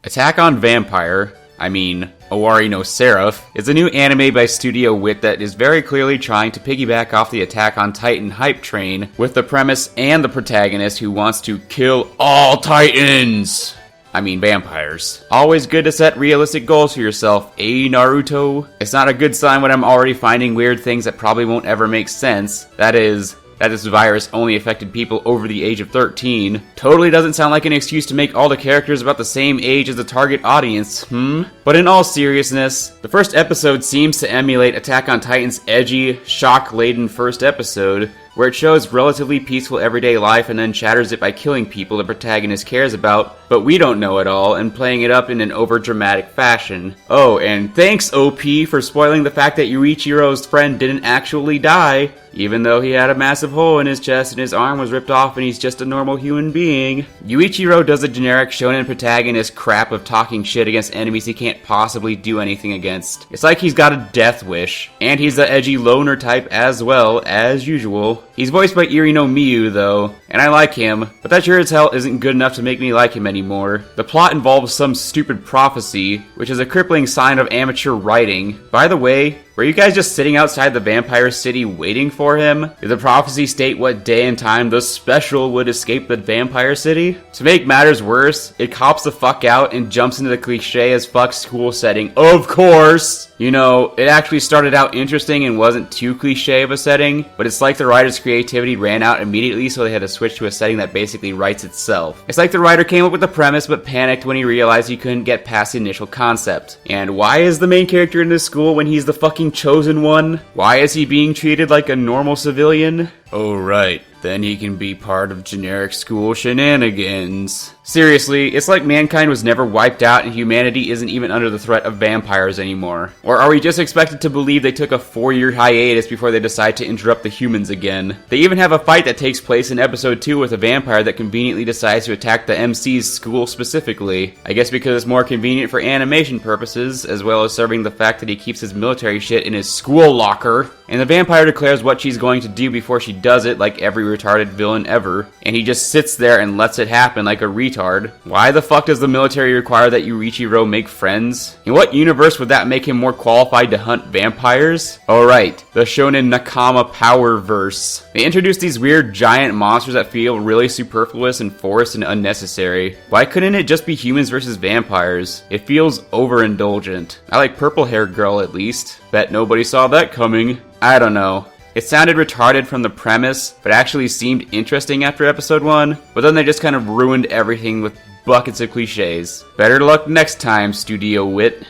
Attack on Owari no Seraph, is a new anime by Studio Wit that is very clearly trying to piggyback off the Attack on Titan hype train with the premise and the protagonist who wants to kill all Titans! Vampires. Always good to set realistic goals for yourself, Naruto? It's not a good sign when I'm already finding weird things that probably won't ever make sense. That this virus only affected people over the age of 13. Totally doesn't sound like an excuse to make all the characters about the same age as the target audience, But in all seriousness, the first episode seems to emulate Attack on Titan's edgy, shock-laden first episode, where it shows relatively peaceful everyday life and then shatters it by killing people the protagonist cares about, but we don't know it all, and playing it up in an over-dramatic fashion. Oh, and thanks OP for spoiling the fact that Yuichiro's friend didn't actually die, even though he had a massive hole in his chest and his arm was ripped off and he's just a normal human being. Yuichiro does a generic shonen protagonist crap of talking shit against enemies he can't possibly do anything against. It's like he's got a death wish, and he's the edgy loner type as well, as usual. He's voiced by Iri no Miyu though, and I like him, but that sure as hell isn't good enough to make me like him anymore. The plot involves some stupid prophecy, which is a crippling sign of amateur writing. By the way, were you guys just sitting outside the vampire city waiting for him? Did the prophecy state what day and time the special would escape the vampire city? To make matters worse, it cops the fuck out and jumps into the cliche as fuck school setting, of course! You know, it actually started out interesting and wasn't too cliche of a setting, but it's like the writer's creativity ran out immediately, so they had to switch to a setting that basically writes itself. It's like the writer came up with the premise but panicked when he realized he couldn't get past the initial concept. And why is the main character in this school when he's the fucking chosen one? Why is he being treated like a normal civilian? Oh right, then he can be part of generic school shenanigans. Seriously, it's like mankind was never wiped out and humanity isn't even under the threat of vampires anymore. Or are we just expected to believe they took a 4-year hiatus before they decide to interrupt the humans again? They even have a fight that takes place in episode 2 with a vampire that conveniently decides to attack the MC's school specifically. I guess because it's more convenient for animation purposes, as well as serving the fact that he keeps his military shit in his school locker. And the vampire declares what she's going to do before she does it, like every retarded villain ever. And he just sits there and lets it happen like a retard. Why the fuck does the military require that Yuichiro make friends? In what universe would that make him more qualified to hunt vampires? Oh right, the Shonen Nakama Power Verse. They introduced these weird giant monsters that feel really superfluous and forced and unnecessary. Why couldn't it just be humans versus vampires? It feels overindulgent. I like Purple Hair Girl at least. Bet nobody saw that coming. I don't know. It sounded retarded from the premise, but actually seemed interesting after episode 1, but then they just kind of ruined everything with buckets of cliches. Better luck next time, Studio Wit.